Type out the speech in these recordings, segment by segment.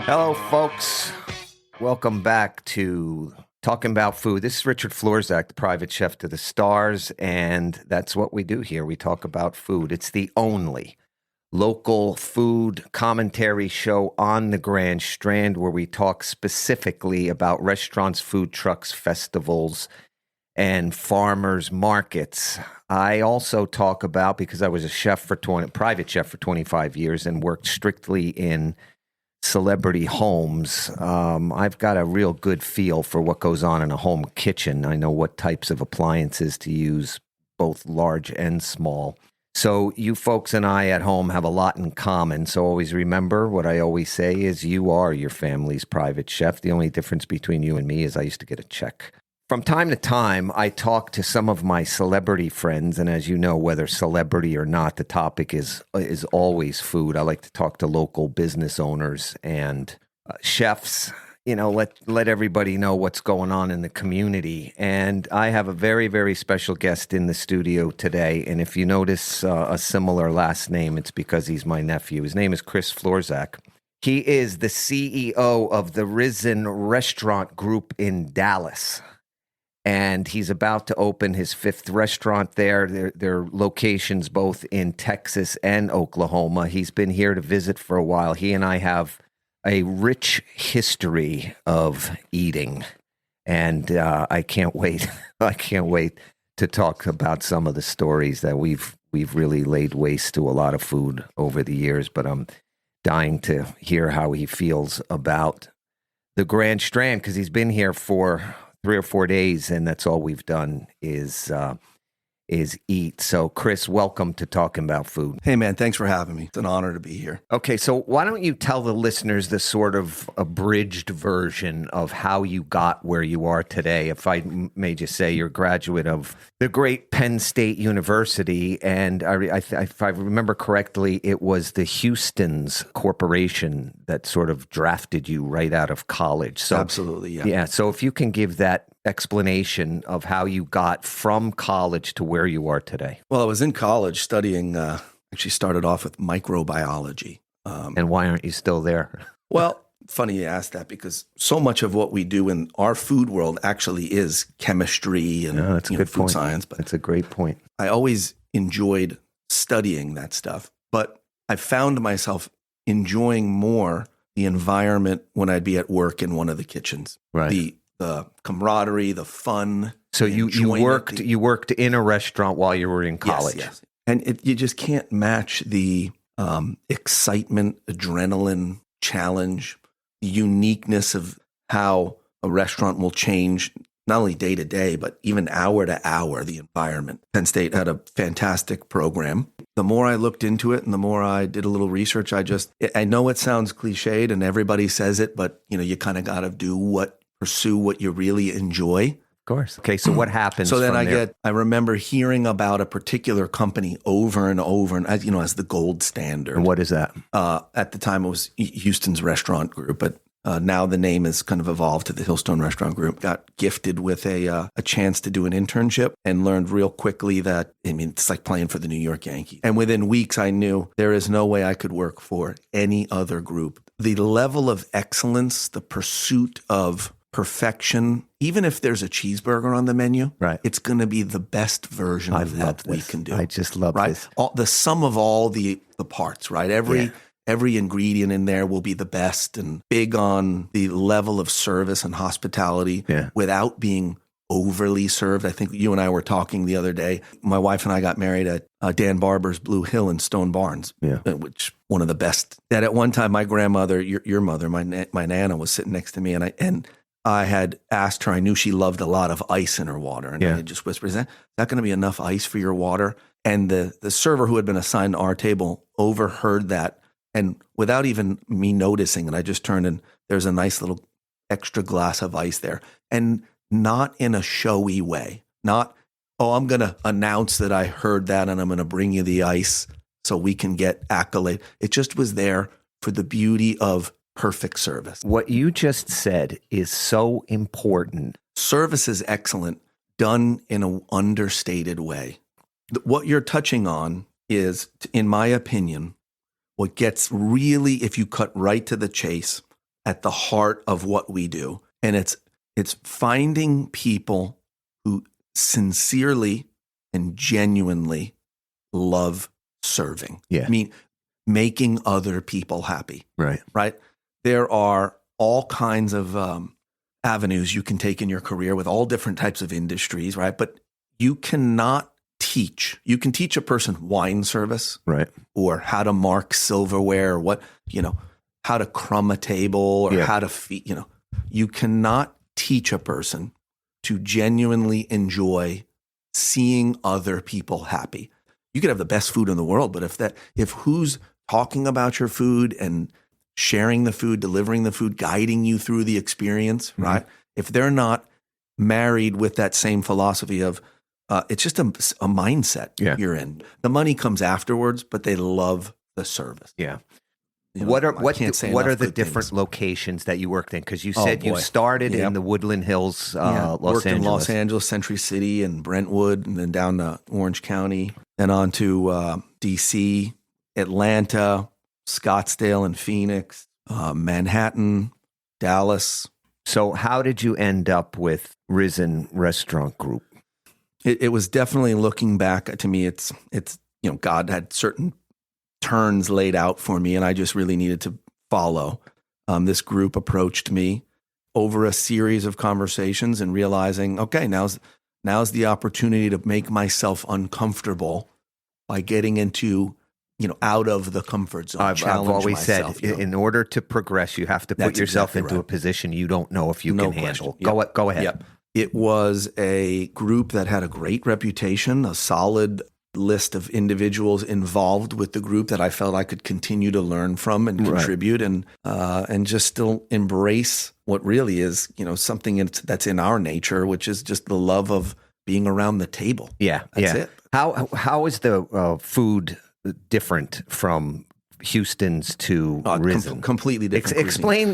Hello, folks. Welcome back to Talking About Food. This is Richard Florzak, the private chef to the stars, and that's what we do here. We talk about food. It's the only local food commentary show on the Grand Strand where we talk specifically about restaurants, food trucks, festivals, and farmers markets. I also talk about, because I was a private chef for 25 years and worked strictly in celebrity homes, I've got a real good feel for what goes on in a home kitchen. I know what types of appliances to use, both large and small. So you folks and I at home have a lot in common. So always remember what I always say is you are your family's private chef. The only difference between you and me is I used to get a check. From time to time, I talk to some of my celebrity friends, and as you know, whether celebrity or not, the topic is always food. I like to talk to local business owners and chefs, let everybody know what's going on in the community. And I have a very, very special guest in the studio today, and if you notice a similar last name, it's because he's my nephew. His name is Chris Florzak. He is the CEO of the Risen Restaurant Group in Dallas. And he's about to open his 5th restaurant there. There are locations both in Texas and Oklahoma. He's been here to visit for a while. He and I have a rich history of eating. And I can't wait. I can't wait to talk about some of the stories that we've really laid waste to a lot of food over the years. But I'm dying to hear how he feels about the Grand Strand, because he's been here for 3 or 4 days, and that's all we've done is eat. So, Chris, welcome to Talking About Food. Hey, man, thanks for having me. It's an honor to be here. Okay, so why don't you tell the listeners the sort of abridged version of how you got where you are today? If I may just say, you're a graduate of the great Penn State University, and if I remember correctly, it was the Houston's Corporation that sort of drafted you right out of college. So, absolutely, yeah. Yeah, so if you can give that explanation of how you got from college to where you are today. Well, I was in college studying, actually started off with microbiology. And why aren't you still there? Well, funny you ask that, because so much of what we do in our food world actually is chemistry and that's a good food point. Science. But that's a great point. I always enjoyed studying that stuff, but I found myself enjoying more the environment when I'd be at work in one of the kitchens. Right. The camaraderie, the fun. So you worked in a restaurant while you were in college. Yes. And you just can't match the excitement, adrenaline, challenge, the uniqueness of how a restaurant will change, not only day to day, but even hour to hour, the environment. Penn State had a fantastic program. The more I looked into it and the more I did a little research, I know it sounds cliched and everybody says it, but you kind of got to pursue what you really enjoy. Of course. Okay, so what happens? So then I remember hearing about a particular company over and over, and as the gold standard. And what is that? At the time, it was Houston's Restaurant Group, but now the name has kind of evolved to the Hillstone Restaurant Group. Got gifted with a chance to do an internship and learned real quickly that, it's like playing for the New York Yankees. And within weeks, I knew there is no way I could work for any other group. The level of excellence, the pursuit of perfection, even if there's a cheeseburger on the menu, right, it's going to be the best version of what we can do. I just love this. The sum of all the parts, right? Every ingredient in there will be the best, and big on the level of service and hospitality without being overly served. I think you and I were talking the other day. My wife and I got married at Dan Barber's Blue Hill in Stone Barns, which one of the best. That at one time, my grandmother, your mother, my Nana, was sitting next to me, and I had asked her, I knew she loved a lot of ice in her water. And I just whispered, is that going to be enough ice for your water? And the server who had been assigned to our table overheard that. And without even me noticing it, I just turned and there's a nice little extra glass of ice there. And not in a showy way. Not, I'm going to announce that I heard that and I'm going to bring you the ice so we can get accolade. It just was there for the beauty of perfect service. What you just said is so important. Service is excellent, done in an understated way. What you're touching on is, in my opinion, what gets really, if you cut right to the chase, at the heart of what we do. And it's finding people who sincerely and genuinely love serving. Yeah. I mean, making other people happy. Right. Right. There are all kinds of avenues you can take in your career with all different types of industries, right? But you cannot teach. You can teach a person wine service, right, or how to mark silverware, or how to crumb a table, or how to feed. You cannot teach a person to genuinely enjoy seeing other people happy. You could have the best food in the world, but if who's talking about your food and sharing the food, delivering the food, guiding you through the experience, right? If they're not married with that same philosophy of, it's just a mindset you're in. The money comes afterwards, but they love the service. Yeah. What are the different locations that you worked in? Because you said you started in the Woodland Hills, worked in Los Angeles, Century City, and Brentwood, and then down to Orange County, and on to D.C., Atlanta, Scottsdale and Phoenix, Manhattan, Dallas. So how did you end up with Risen Restaurant Group? It was definitely, looking back to me, it's God had certain turns laid out for me, and I just really needed to follow. This group approached me over a series of conversations and realizing, okay, now's the opportunity to make myself uncomfortable by getting into, out of the comfort zone. I've always said, in order to progress, you have to put yourself into a position you don't know if you can handle. Go ahead. Yep. It was a group that had a great reputation, a solid list of individuals involved with the group that I felt I could continue to learn from and contribute, and just still embrace what really is, something that's in our nature, which is just the love of being around the table. That's it. How is the food different from Houston's to Risen? Completely different.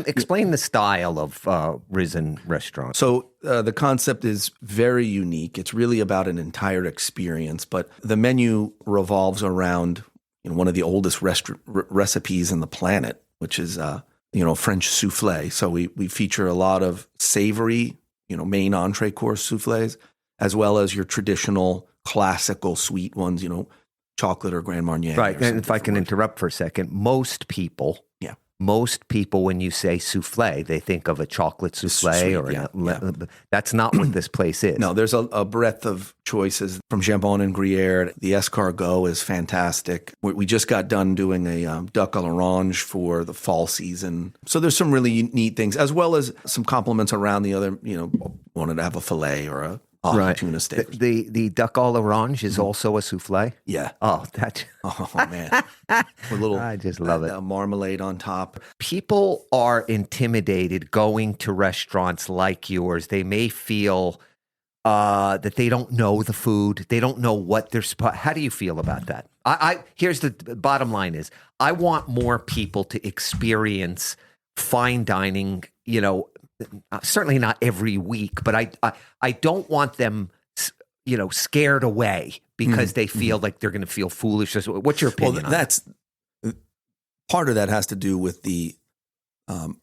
Explain the style of Risen Restaurant. So the concept is very unique. It's really about an entire experience, but the menu revolves around one of the oldest recipes in the planet, which is French souffle. So we feature a lot of savory, main entree course souffles, as well as your traditional classical sweet ones, chocolate or Grand Marnier. Right. And if I can interrupt for a second, most people, when you say souffle, they think of a chocolate souffle that's not what this place is. No, there's a breadth of choices from jambon and Gruyere. The escargot is fantastic. We just got done doing a duck à l'orange for the fall season. So there's some really neat things, as well as some compliments around the other, wanted to have a filet or a tuna steak. The duck à l'orange is also a souffle? Yeah. Oh, that. Oh, man. With a little I just love it. Marmalade on top. People are intimidated going to restaurants like yours. They may feel that they don't know the food. They don't know what they're How do you feel about that? Here's the bottom line is, I want more people to experience fine dining, certainly not every week, but I don't want them, scared away because they feel like they're going to feel foolish. What's your opinion? Well, that's part of that has to do with the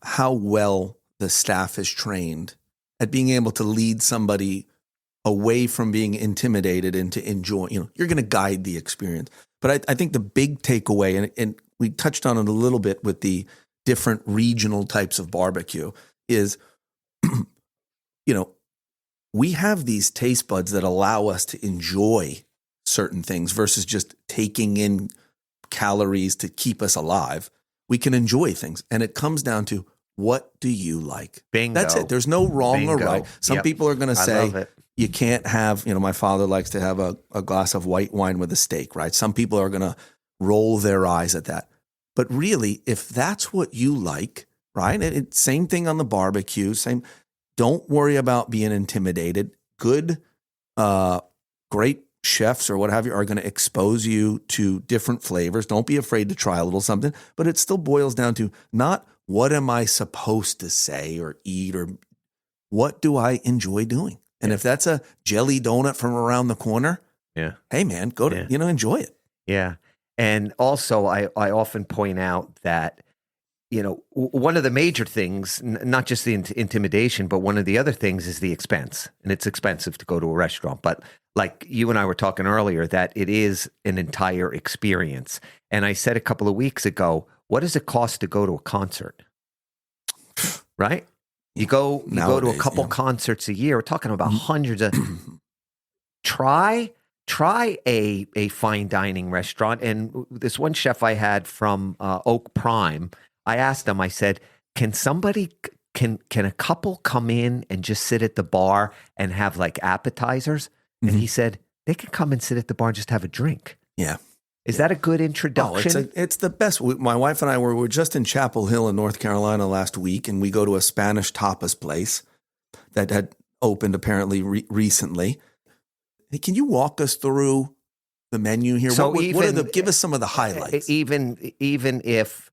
how well the staff is trained at being able to lead somebody away from being intimidated into enjoying. You're going to guide the experience. But I think the big takeaway, and we touched on it a little bit with the different regional types of barbecue, is we have these taste buds that allow us to enjoy certain things versus just taking in calories to keep us alive. We can enjoy things. And it comes down to, what do you like? Bingo. That's it. There's no wrong or right. Some people are going to say you can't have, my father likes to have a glass of white wine with a steak, right? Some people are going to roll their eyes at that. But really, if that's what you like, right? Same thing on the barbecue. Don't worry about being intimidated. Good, great chefs or what have you are going to expose you to different flavors. Don't be afraid to try a little something. But it still boils down to not what am I supposed to say or eat, or what do I enjoy doing? And if that's a jelly donut from around the corner, hey man, go to enjoy it. Yeah. And also, I often point out that one of the major things, not just the intimidation, but one of the other things is the expense. And it's expensive to go to a restaurant. But like you and I were talking earlier, that it is an entire experience. And I said a couple of weeks ago, what does it cost to go to a concert? Right? You go to a couple concerts a year. We're talking about hundreds of. Try a fine dining restaurant. And this one chef I had from Oak Prime, I asked him, I said, can a couple come in and just sit at the bar and have like appetizers? And he said, they can come and sit at the bar and just have a drink. Yeah. Is that a good introduction? It's the best. My wife and I were just in Chapel Hill in North Carolina last week, and we go to a Spanish tapas place that had opened apparently recently. Hey, can you walk us through the menu here? So give us some of the highlights. Even if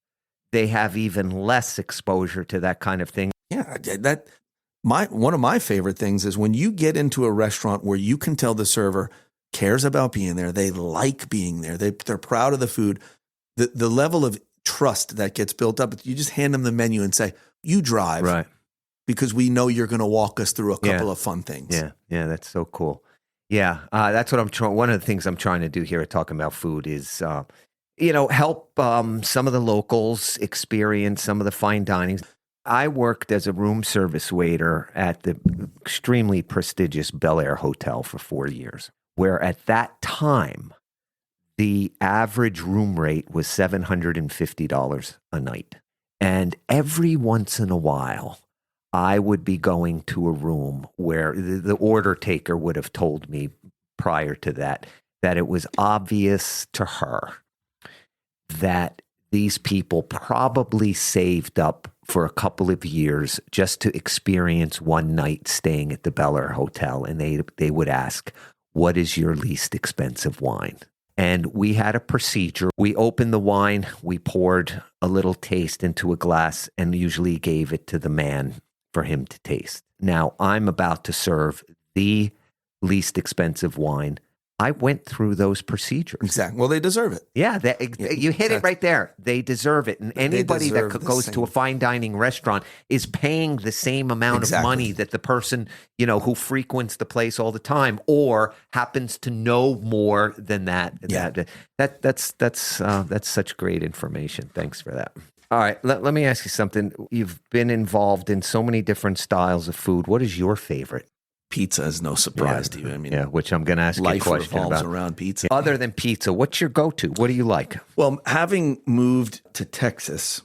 they have even less exposure to that kind of thing. Yeah, one of my favorite things is when you get into a restaurant where you can tell the server cares about being there, they like being there, they're proud of the food, the level of trust that gets built up. You just hand them the menu and say, "You drive," right? Because we know you're going to walk us through a couple of fun things. Yeah, that's so cool. Yeah, that's what I'm trying. One of the things I'm trying to do here at Talking About Food is, help some of the locals experience some of the fine dining. I worked as a room service waiter at the extremely prestigious Bel Air Hotel for 4 years, where at that time, the average room rate was $750 a night. And every once in a while, I would be going to a room where the order taker would have told me prior to that it was obvious to her that these people probably saved up for a couple of years just to experience one night staying at the Bel Air Hotel. And they would ask, what is your least expensive wine? And we had a procedure. We opened the wine, we poured a little taste into a glass, and usually gave it to the man for him to taste. Now, I'm about to serve the least expensive wine. I went through those procedures. Exactly. Well, they deserve it. Yeah, you hit it right there. They deserve it. And anybody that goes to a fine dining restaurant is paying the same amount of money that the person, who frequents the place all the time or happens to know more than that. Yeah. That's such great information. Thanks for that. All right, let me ask you something. You've been involved in so many different styles of food. What is your favorite? Pizza is no surprise to you. I mean, which I'm going to ask you a question about. Life revolves around pizza. Other than pizza, what's your go-to? What do you like? Well, having moved to Texas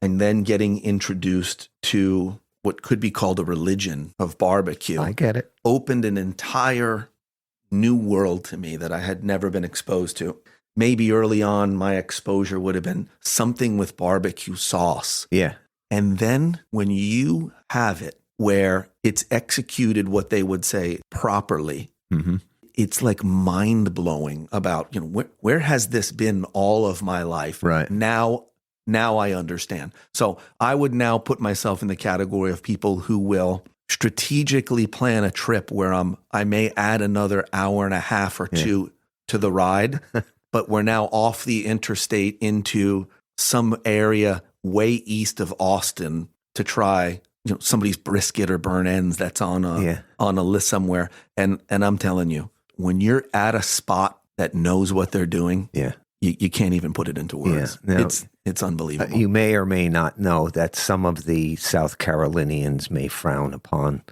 and then getting introduced to what could be called a religion of barbecue. I get it. Opened an entire new world to me that I had never been exposed to. Maybe early on, my exposure would have been something with barbecue sauce. Yeah. And then when you have it where it's executed what they would say properly, it's like mind-blowing about, where has this been all of my life? Right. Now I understand. So I would now put myself in the category of people who will strategically plan a trip where I may add another hour and a half or two to the ride. But we're now off the interstate into some area way east of Austin to try, somebody's brisket or burn ends that's on a list somewhere. And I'm telling you, when you're at a spot that knows what they're doing, you can't even put it into words. Yeah. Now, it's unbelievable. You may or may not know that some of the South Carolinians may frown upon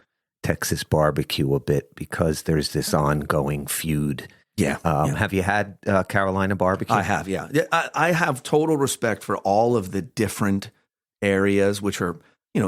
Texas barbecue a bit because there's this ongoing feud. Yeah. Have you had Carolina barbecue? I have, yeah. I have total respect for all of the different areas which are,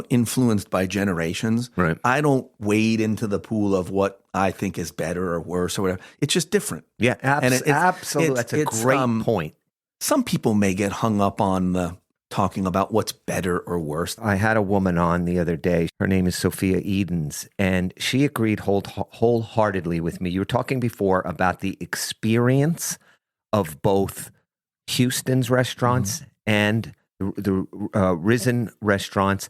influenced by generations. Right. I don't wade into the pool of what I think is better or worse or whatever. It's just different. Yeah, absolutely. That's a great point. Some people may get hung up on talking about what's better or worse. I had a woman on the other day. Her name is Sophia Edens, and she agreed wholeheartedly with me. You were talking before about the experience of both Houston's restaurants and the Risen restaurants.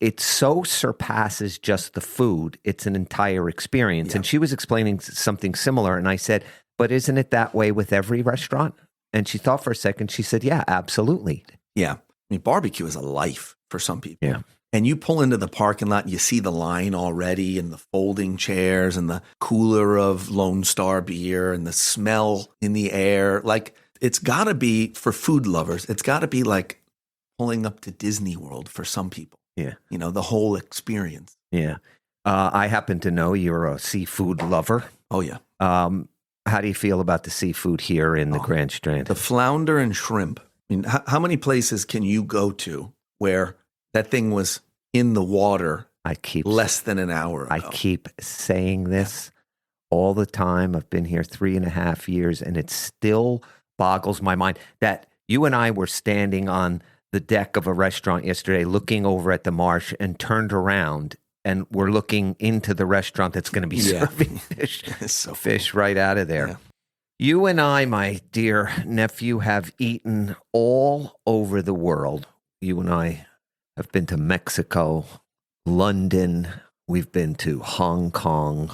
It so surpasses just the food. It's an entire experience. Yeah. And she was explaining something similar, and I said, but isn't it that way with every restaurant? And she thought for a second. She said, yeah, absolutely. Yeah. mean, barbecue is a life for some people. Yeah. And you pull into the parking lot, and you see the line already, and the folding chairs, and the cooler of Lone Star beer, and the smell in the air. Like, it's got to be, for food lovers, it's got to be like pulling up to Disney World for some people. Yeah. You know, the whole experience. Yeah. I happen to know you're a seafood lover. Oh, yeah. How do you feel about the seafood here in the Grand Strand? The flounder and shrimp. I mean, how many places can you go to where that thing was in the water less than an hour ago? I keep saying this all the time. I've been here 3.5 years, and it still boggles my mind that you and I were standing on the deck of a restaurant yesterday looking over at the marsh and turned around and we're looking into the restaurant that's going to be serving fish right out of there. Yeah. You and I, my dear nephew, have eaten all over the world. You and I have been to Mexico, London. We've been to Hong Kong.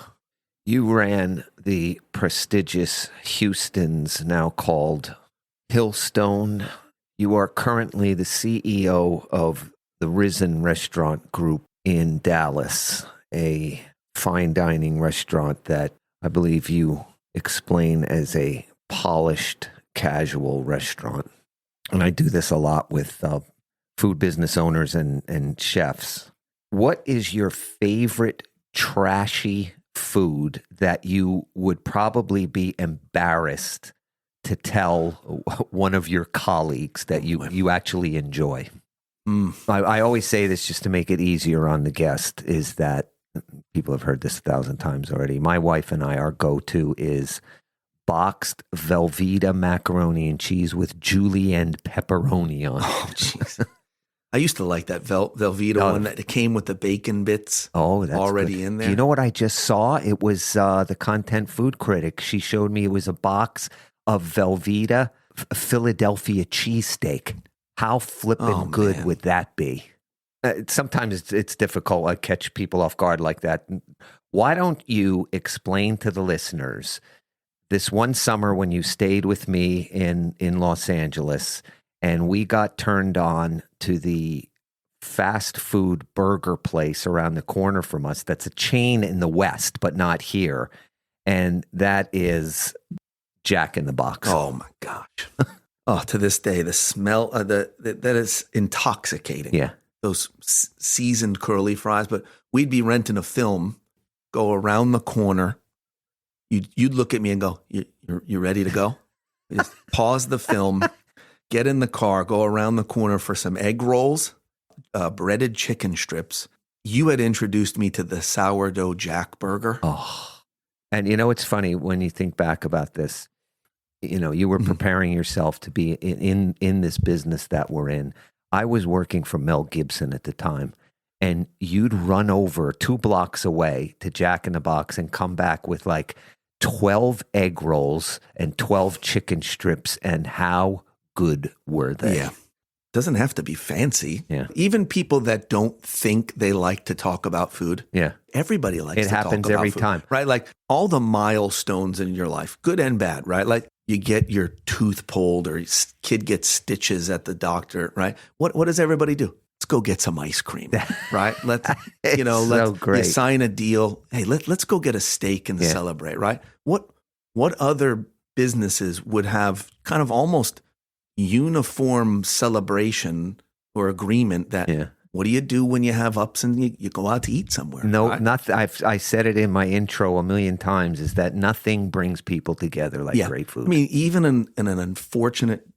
You ran the prestigious Houston's, now called Hillstone. You are currently the CEO of the Risen Restaurant Group in Dallas, a fine dining restaurant that I believe you explain as a polished, casual restaurant. And I do this a lot with food business owners and chefs. What is your favorite trashy food that you would probably be embarrassed to tell one of your colleagues that you actually enjoy? I always say this just to make it easier on the guest, is that people have heard this 1,000 times already. My wife and I, our go-to is boxed Velveeta macaroni and cheese with julienne pepperoni on it. Oh, jeez. I used to like that Velveeta one that came with the bacon bits already good. in there. Do you know what I just saw? It was the Content Food Critic. She showed me it was a box of Velveeta Philadelphia cheesesteak. How flippin' good would that be? Sometimes it's difficult. I catch people off guard like that. Why don't you explain to the listeners this one summer when you stayed with me in Los Angeles and we got turned on to the fast food burger place around the corner from us that's a chain in the West, but not here. And that is Jack in the Box. Oh, my gosh. To this day, the smell that is intoxicating. Yeah. Those seasoned curly fries. But we'd be renting a film, go around the corner. You'd look at me and go, you ready to go? Just pause the film, get in the car, go around the corner for some egg rolls, breaded chicken strips. You had introduced me to the sourdough Jack burger. Oh, and you know, it's funny when you think back about this. You know, you were preparing yourself to be in this business that we're in. I was working for Mel Gibson at the time, and you'd run over 2 blocks away to Jack in the Box and come back with like 12 egg rolls and 12 chicken strips. And how good were they? Yeah. Doesn't have to be fancy. Yeah. Even people that don't think they like to talk about food. Yeah. Everybody likes to talk about food. It happens every time. Right? Like all the milestones in your life, good and bad, right? Like you get your tooth pulled or your kid gets stitches at the doctor, right? What does everybody do? Let's go get some ice cream, right? Let's you sign a deal. Hey, let's go get a steak and celebrate, right? What other businesses would have kind of almost uniform celebration or agreement that what do you do when you have ups and you go out to eat somewhere? No, right? I said it in my intro a million times, is that nothing brings people together like great food. I mean, even in an unfortunate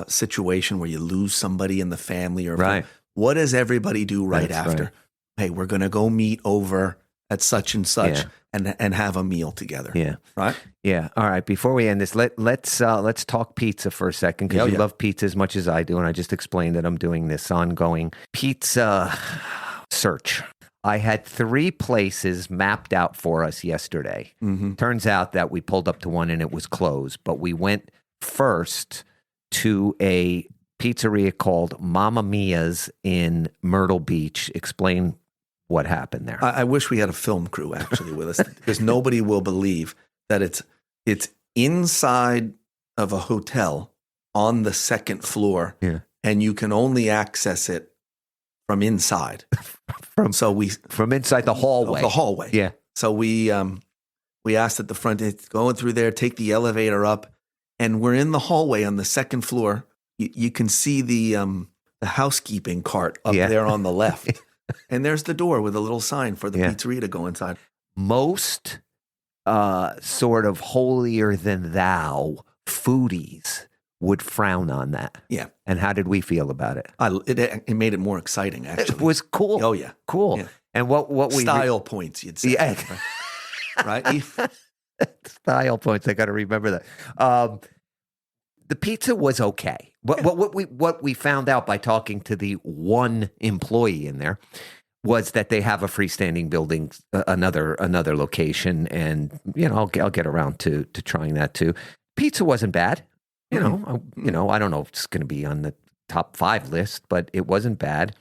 situation where you lose somebody in the family or right. What does everybody do That's after? Right. Hey, we're going to go meet over at such and such and have a meal together. Yeah. Right? Yeah. All right. Before we end this, let's talk pizza for a second, because you love pizza as much as I do. And I just explained that I'm doing this ongoing pizza search. I had 3 places mapped out for us yesterday. Mm-hmm. Turns out that we pulled up to one and it was closed, but we went first to a pizzeria called Mamma Mia's in Myrtle Beach. Explain what happened there. I wish we had a film crew actually with us, because nobody will believe that it's inside of a hotel on the 2nd floor. Yeah. and you can only access it from inside. From inside the hallway. The hallway. Yeah. So we asked at the front, going through there, take the elevator up, and we're in the hallway on the second floor. You can see the housekeeping cart up there on the left. And there's the door with a little sign for the pizzeria to go inside. Most sort of holier than thou foodies would frown on that. Yeah. And how did we feel about it? It made it more exciting, actually. It was cool. Oh, yeah. Cool. Yeah. And what we... Style points, you'd say. Yeah. Right? Style points. I got to remember that. The pizza was okay. What we found out by talking to the one employee in there was that they have a freestanding building, another location, and I'll get around to trying that too. Pizza wasn't bad. I don't know if it's going to be on the top 5 list, but it wasn't bad.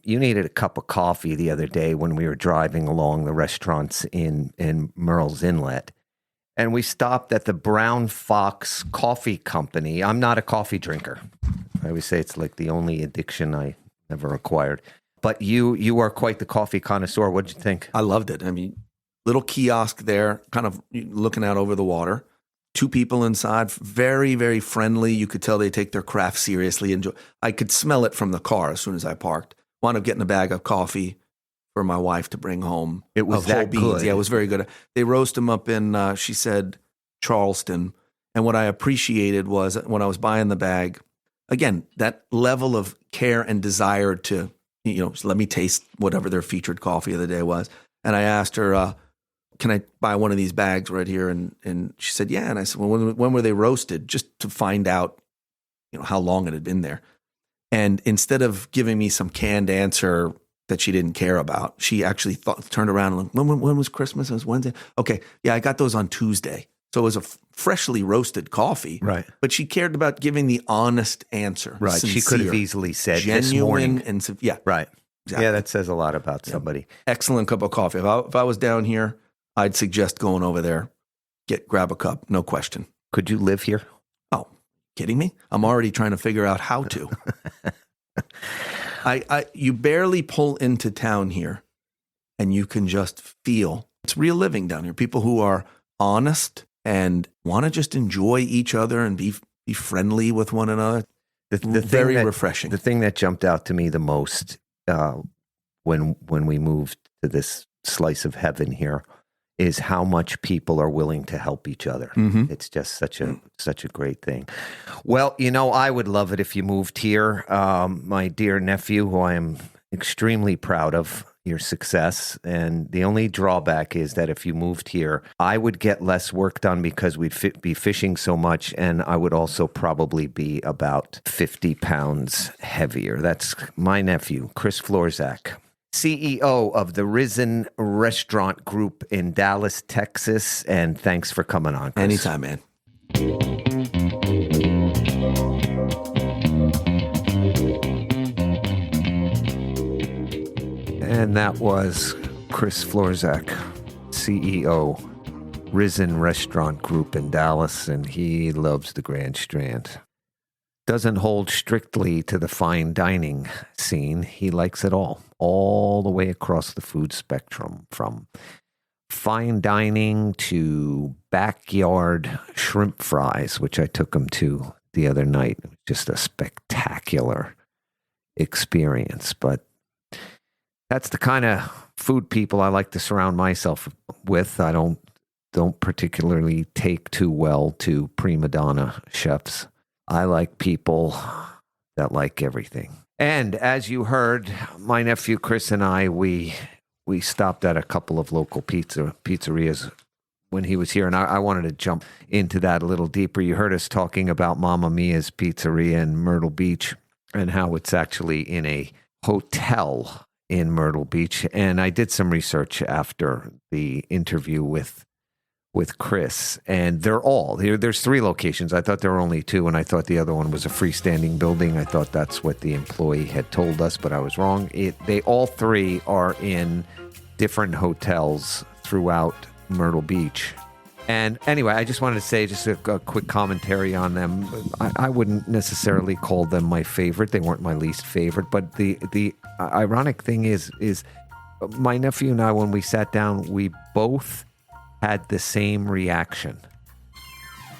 You needed a cup of coffee the other day when we were driving along the restaurants in Merle's Inlet. And we stopped at the Brown Fox Coffee Company. I'm not a coffee drinker. I always say it's like the only addiction I ever acquired. But you are quite the coffee connoisseur. What did you think? I loved it. I mean, little kiosk there, kind of looking out over the water. 2 people inside, very, very friendly. You could tell they take their craft seriously. I could smell it from the car as soon as I parked. Wound up getting a bag of coffee for my wife to bring home. It was that good. Yeah, it was very good. They roast them up in, she said, Charleston. And what I appreciated was when I was buying the bag, again, that level of care and desire to, let me taste whatever their featured coffee of the day was. And I asked her, can I buy one of these bags right here? And she said, yeah. And I said, well, when were they roasted? Just to find out, how long it had been there. And instead of giving me some canned answer that she didn't care about, she actually turned around and when was Christmas? It was Wednesday. Okay. Yeah, I got those on Tuesday. So it was a freshly roasted coffee. Right. But she cared about giving the honest answer. Right. Sincere, she could have easily said genuine this morning. And yeah. Right. Exactly. Yeah, that says a lot about somebody. Excellent cup of coffee. If I was down here, I'd suggest going over there, grab a cup, no question. Could you live here? Oh, kidding me? I'm already trying to figure out how to. You barely pull into town here, and you can just feel it's real living down here. People who are honest and want to just enjoy each other and be friendly with one another. Very refreshing. The thing that jumped out to me the most when we moved to this slice of heaven here is how much people are willing to help each other. Mm-hmm. It's just such a great thing. Well, I would love it if you moved here. My dear nephew, who I am extremely proud of your success. And the only drawback is that if you moved here, I would get less work done because we'd be fishing so much. And I would also probably be about 50 pounds heavier. That's my nephew, Chris Florzak, CEO of the Risen Restaurant Group in Dallas, Texas. And thanks for coming on, Chris. Anytime, man. And that was Chris Florzak, CEO, Risen Restaurant Group in Dallas, and he loves the Grand Strand. Doesn't hold strictly to the fine dining scene. He likes it all the way across the food spectrum, from fine dining to backyard shrimp fries, which I took him to the other night. It was just a spectacular experience, but that's the kind of food people I like to surround myself with. I don't particularly take too well to prima donna chefs. I like people that like everything. And as you heard, my nephew Chris and I, we stopped at a couple of local pizzerias when he was here, and I wanted to jump into that a little deeper. You heard us talking about Mamma Mia's Pizzeria in Myrtle Beach and how it's actually in a hotel in Myrtle Beach. And I did some research after the interview with Chris, and there's 3 locations. I thought there were only 2, and I thought the other one was a freestanding building. I thought that's what the employee had told us, but I was wrong. They all 3 are in different hotels throughout Myrtle Beach. And anyway, I just wanted to say just a quick commentary on them. I wouldn't necessarily call them my favorite. They weren't my least favorite. But the ironic thing is my nephew and I, when we sat down, we both had the same reaction.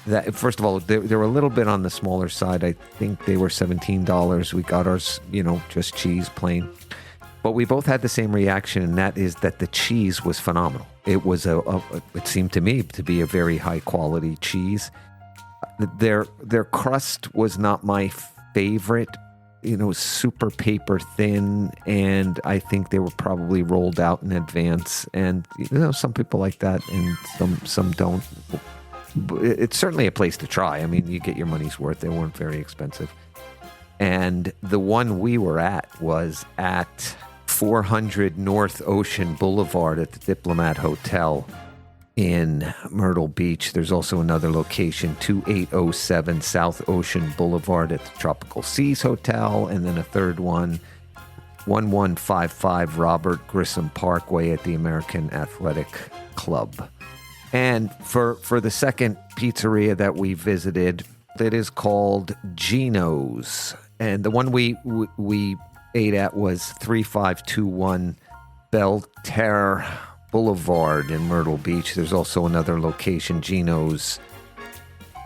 That first of all, they were a little bit on the smaller side. I think they were $17. We got ours, just cheese, plain. But we both had the same reaction, and that is that the cheese was phenomenal. It was it seemed to me to be a very high quality cheese. Their crust was not my favorite. Super paper thin, and I think they were probably rolled out in advance. And some people like that, and some don't. It's certainly a place to try. I mean, you get your money's worth. They weren't very expensive. And the one we were at was at 400 North Ocean Boulevard at the Diplomat Hotel in Myrtle Beach. There's also another location, 2807 South Ocean Boulevard at the Tropical Seas Hotel, and then a third one, 1155 Robert Grissom Parkway at the American Athletic Club. And for the second pizzeria that we visited, it is called Gino's. And the one we ate at was 3521 Belterre Boulevard in Myrtle Beach. There's also another location, Gino's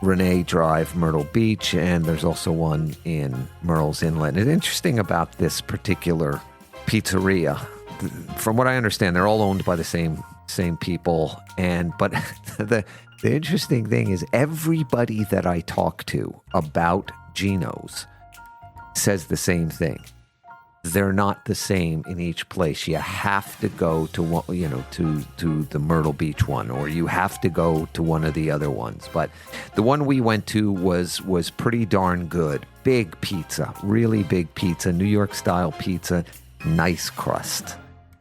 Renee Drive, Myrtle Beach, and there's also one in Murrells Inlet. And interesting about this particular pizzeria, from what I understand, they're all owned by the same people. But the interesting thing is everybody that I talk to about Gino's says the same thing. They're not the same in each place. You have to go to one, to the Myrtle Beach one, or you have to go to one of the other ones. But the one we went to was pretty darn good. Big pizza, really big pizza, New York style pizza, nice crust,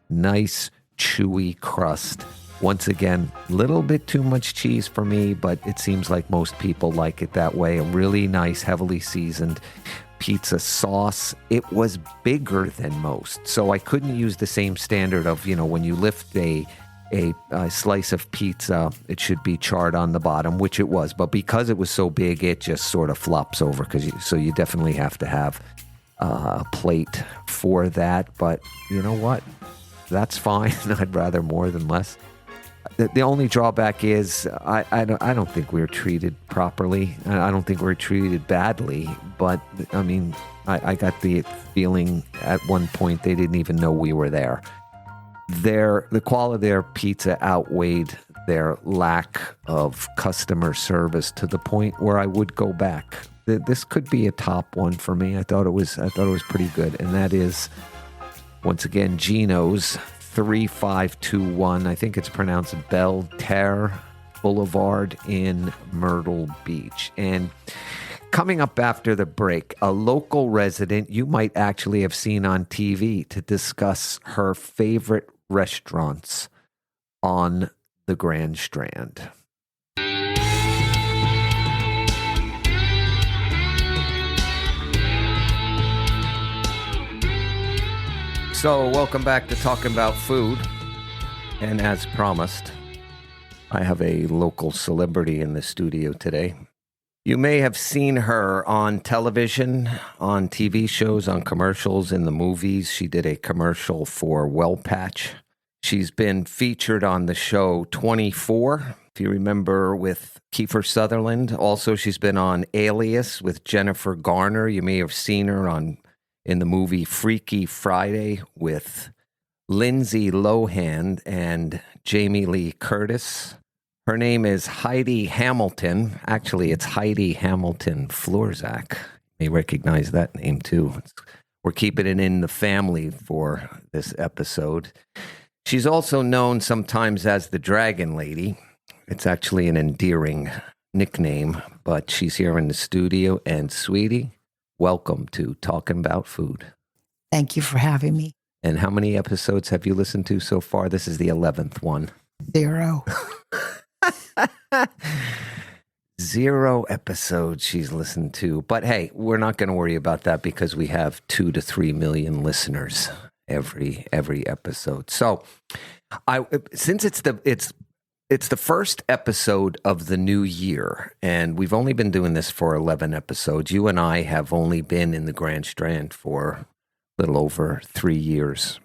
nice chewy crust. Once again, a little bit too much cheese for me, but it seems like most people like it that way. A really nice, heavily seasoned pizza sauce. It was bigger than most, so I couldn't use the same standard of, when you lift a slice of pizza, it should be charred on the bottom, which it was. But because it was so big, it just sort of flops over. So you definitely have to have a plate for that. But you know what? That's fine. I'd rather more than less. The only drawback is I don't think we were treated properly. I don't think we were treated badly. But, I mean, I got the feeling at one point they didn't even know we were there. The quality of their pizza outweighed their lack of customer service to the point where I would go back. This could be a top one for me. I thought it was pretty good. And that is, once again, Gino's 3521. I think it's pronounced Belterre Boulevard in Myrtle Beach. And coming up after the break, a local resident you might actually have seen on TV to discuss her favorite restaurants on the Grand Strand. So, welcome back to Talking About Food. And as promised, I have a local celebrity in the studio today. You may have seen her on television, on TV shows, on commercials, in the movies. She did a commercial for Well Patch. She's been featured on the show 24, if you remember, with Kiefer Sutherland. Also, she's been on Alias with Jennifer Garner. You may have seen her in the movie Freaky Friday with Lindsay Lohan and Jamie Lee Curtis. Her name is Heidi Hamilton. Actually, it's Heidi Hamilton Florzak. You may recognize that name too. We're keeping it in the family for this episode. She's also known sometimes as the Dragon Lady. It's actually an endearing nickname, but she's here in the studio. And sweetie, welcome to Talking About Food. Thank you for having me. And how many episodes have you listened to so far? This is the 11th one. 0. 0 episodes she's listened to. But hey, we're not going to worry about that because we have 2 to 3 million listeners every episode. So, since it's It's the first episode of the new year, and we've only been doing this for 11 episodes. You and I have only been in the Grand Strand for a little over 3 years.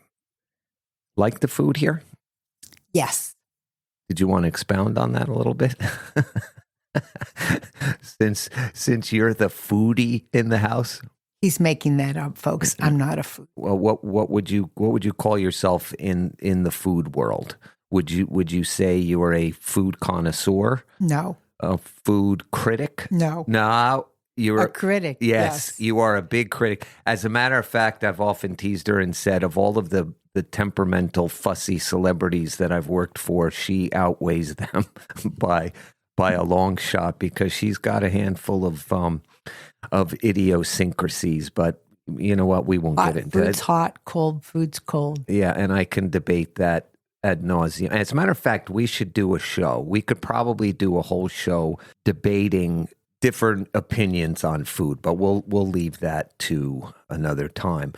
Like the food here? Yes. Did you want to expound on that a little bit? Since you're the foodie in the house? He's making that up, folks. I'm not a food. Well, what would you call yourself in the food world? Would you say you are a food connoisseur? No. A food critic? No. No, you're a critic. Yes, you are a big critic. As a matter of fact, I've often teased her and said of all of the temperamental, fussy celebrities that I've worked for, she outweighs them by a long shot because she's got a handful of idiosyncrasies. But you know what? We won't get into it. Food's hot, cold food's cold. Yeah, and I can debate that ad nauseum. As a matter of fact, we should do a show. We could probably do a whole show debating different opinions on food, but we'll leave that to another time.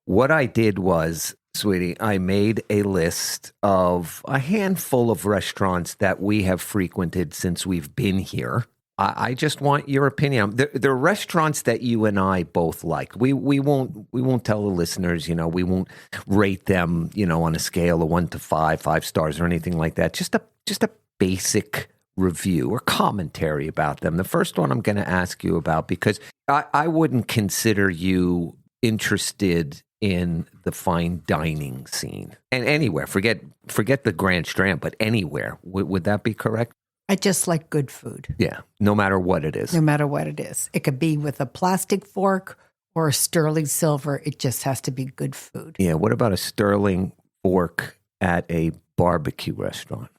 What I did was, sweetie, I made a list of a handful of restaurants that we have frequented since we've been here. I just want your opinion. There are restaurants that you and I both like. We won't tell the listeners, we won't rate them, on a scale of 1 to 5 stars or anything like that. Just a basic review or commentary about them. The first one I'm going to ask you about because I wouldn't consider you interested in the fine dining scene and anywhere. Forget the Grand Strand, but anywhere. Would that be correct? I just like good food. Yeah, no matter what it is. No matter what it is. It could be with a plastic fork or a sterling silver. It just has to be good food. Yeah, what about a sterling fork at a barbecue restaurant?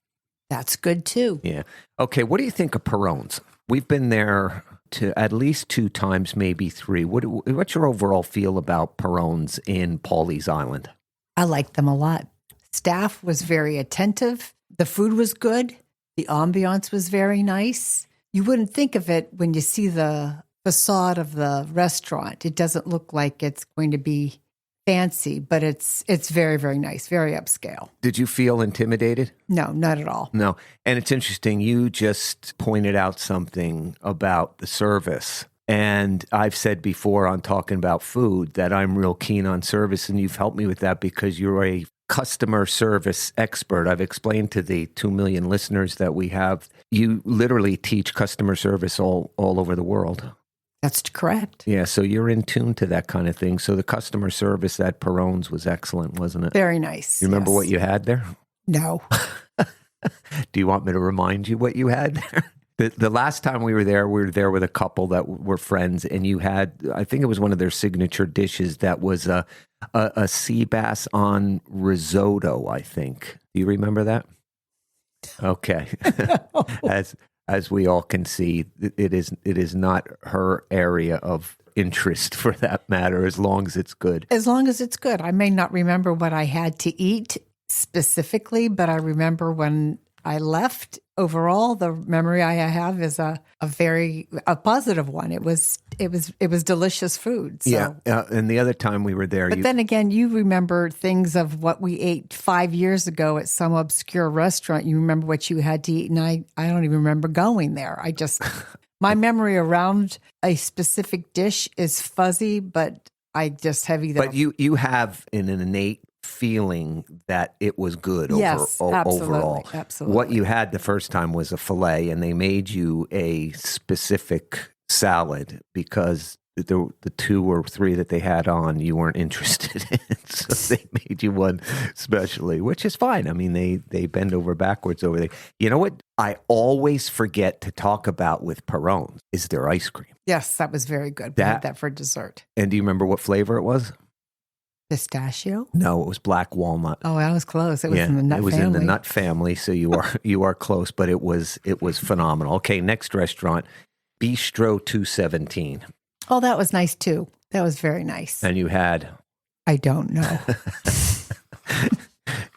That's good too. Yeah. Okay, what do you think of Perrone's? We've been there to at least 2 times, maybe 3. What's your overall feel about Perrone's in Pawleys Island? I like them a lot. Staff was very attentive. The food was good. The ambiance was very nice. You wouldn't think of it when you see the facade of the restaurant. It doesn't look like it's going to be fancy, but it's very, very nice, very upscale. Did you feel intimidated? No, not at all. No. And it's interesting. You just pointed out something about the service. And I've said before on talking about food that I'm real keen on service, and you've helped me with that because you're a customer service expert. I've explained to the 2 million listeners that we have, you literally teach customer service all over the world. That's correct. Yeah, so you're in tune to that kind of thing. So the customer service at Perrone's was excellent, wasn't it? Very nice. You remember what you had there? No. Do you want me to remind you what you had there? The last time we were there with a couple that were friends, and you had, I think it was one of their signature dishes that was a sea bass on risotto, I think. Do you remember that? Okay. As we all can see, it is not her area of interest for that matter, as long as it's good. As long as it's good. I may not remember what I had to eat specifically, but I remember when I left. Overall, the memory I have is a very positive one. It was delicious food. So. Yeah, and the other time we were there, but then again, you remember things of what we ate 5 years ago at some obscure restaurant. You remember what you had to eat, and I don't even remember going there. I just my memory around a specific dish is fuzzy, but I just have either. But you have an innate feeling that it was good overall. Absolutely. What you had the first time was a filet, and they made you a specific salad because the 2 or 3 that they had on you weren't interested in. So they made you one specially, which is fine. I mean, they bend over backwards over there. You know what I always forget to talk about with Perrone's is their ice cream. Yes, that was very good. We had that for dessert. And do you remember what flavor it was? Pistachio? No, it was black walnut. Oh, I was close. It was in the nut family. It was in the nut family, so you are close, but it was phenomenal. Okay, next restaurant, Bistro 217. Oh, that was nice too. That was very nice. And you had? I don't know.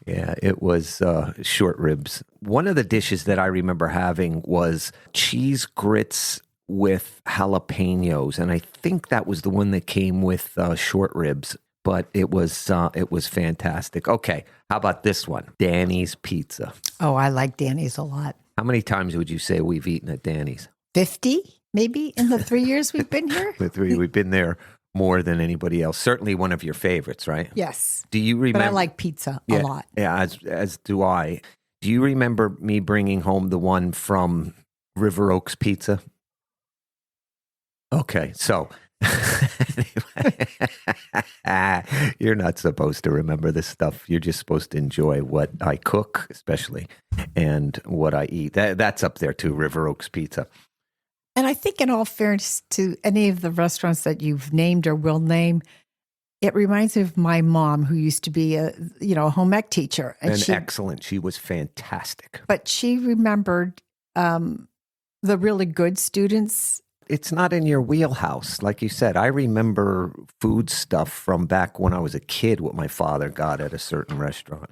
Yeah, it was short ribs. One of the dishes that I remember having was cheese grits with jalapenos, and I think that was the one that came with short ribs. but it was fantastic. Okay, how about this one? Danny's Pizza. Oh, I like Danny's a lot. How many times would you say we've eaten at Danny's? 50, maybe, in the 3 years we've been here? We've been there more than anybody else. Certainly one of your favorites, right? Yes. Do you remember? But I like pizza a lot. Yeah, as do I. Do you remember me bringing home the one from River Oaks Pizza? Okay, so you're not supposed to remember this stuff. You're just supposed to enjoy what I cook, especially, and what I eat. That's up there too, River Oaks Pizza. And I think, in all fairness to any of the restaurants that you've named or will name, it reminds me of my mom, who used to be a home ec teacher, and excellent. She was fantastic. But she remembered the really good students. It's not in your wheelhouse, like you said. I remember food stuff from back when I was a kid. What my father got at a certain restaurant,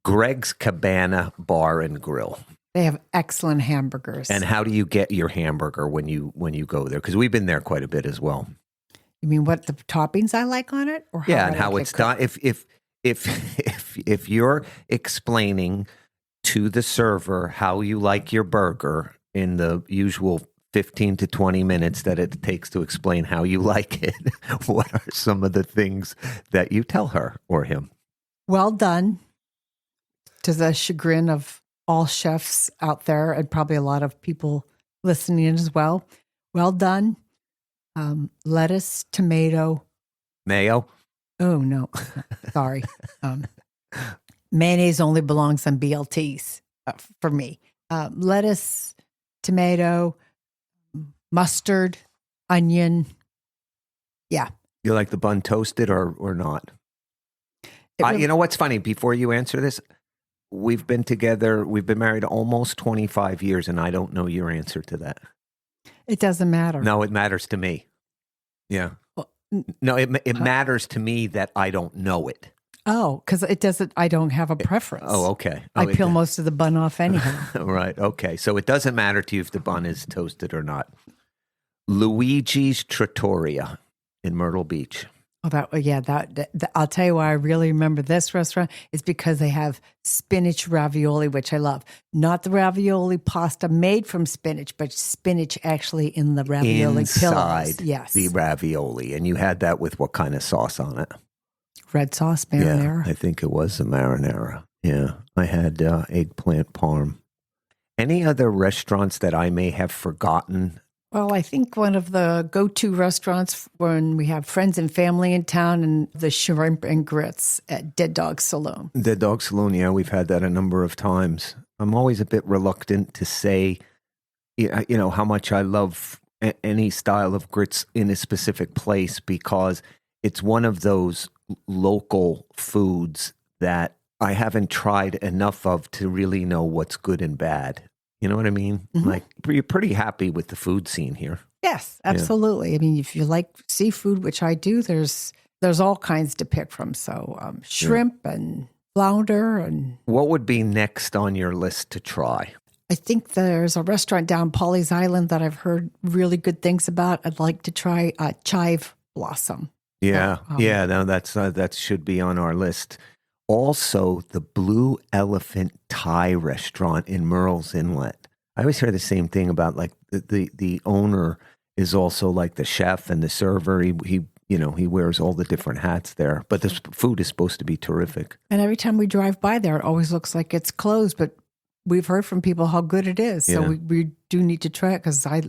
Greg's Cabana Bar and Grill. They have excellent hamburgers. And how do you get your hamburger when you go there? Because we've been there quite a bit as well. You mean what the toppings I like on it, or and how it's done? If you're explaining to the server how you like your burger in the usual 15 to 20 minutes that it takes to explain how you like it, what are some of the things that you tell her or him? Well done, to the chagrin of all chefs out there, and probably a lot of people listening in as well. Well done. Lettuce, tomato. Mayo? Oh, no. Sorry. Mayonnaise only belongs on BLTs for me. Lettuce, tomato, mustard, onion. Yeah. You like the bun toasted or not? You know what's funny? Before you answer this, we've been married almost 25 years, and I don't know your answer to that. It doesn't matter. No, it matters to me. Yeah. Well, no, it matters to me that I don't know it. Oh, because it doesn't. I don't have a preference. Oh, okay. I peel most of the bun off anyhow. Right. Okay. So it doesn't matter to you if the bun is toasted or not. Luigi's Trattoria in Myrtle Beach. Oh, I'll tell you why I really remember this restaurant is because they have spinach ravioli, which I love. Not the ravioli pasta made from spinach, but spinach actually in the ravioli inside pillows. Yes, the ravioli. And you had that with what kind of sauce on it? Red sauce, marinara. Yeah, I think it was a marinara. Yeah, I had eggplant parm. Any other restaurants that I may have forgotten? Well, I think one of the go-to restaurants when we have friends and family in town, and the shrimp and grits at Dead Dog Saloon. Dead Dog Saloon, yeah, we've had that a number of times. I'm always a bit reluctant to say, how much I love any style of grits in a specific place, because it's one of those local foods that I haven't tried enough of to really know what's good and bad. You know what I mean? Mm-hmm. Like, you're pretty happy with the food scene here. Yes, absolutely. Yeah. I mean, if you like seafood, which I do, there's all kinds to pick from. So shrimp and flounder. And what would be next on your list to try? I think there's a restaurant down Pawleys Island that I've heard really good things about. I'd like to try Chive Blossom. Yeah, no, that should be on our list. Also, the Blue Elephant Thai restaurant in Murrells Inlet. I always hear the same thing about, like, the owner is also like the chef and the server. He wears all the different hats there. But this food is supposed to be terrific. And every time we drive by there, it always looks like it's closed. But we've heard from people how good it is. So we do need to try it, because I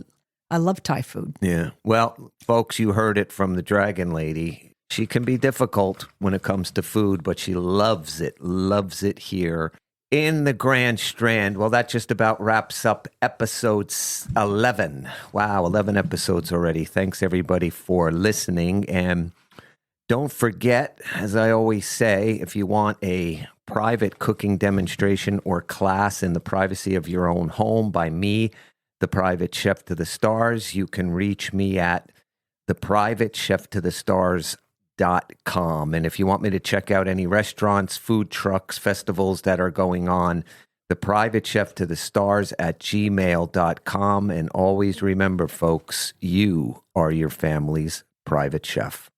love Thai food. Yeah. Well, folks, you heard it from the Dragon Lady. She can be difficult when it comes to food, but she loves it here in the Grand Strand. Well, that just about wraps up episode 11. Wow, 11 episodes already. Thanks, everybody, for listening. And don't forget, as I always say, if you want a private cooking demonstration or class in the privacy of your own home by me, the Private Chef to the Stars, you can reach me at theprivatecheftothestars.com. And if you want me to check out any restaurants, food trucks, festivals that are going on, the Private Chef to the Stars at gmail.com. And always remember, folks, you are your family's private chef.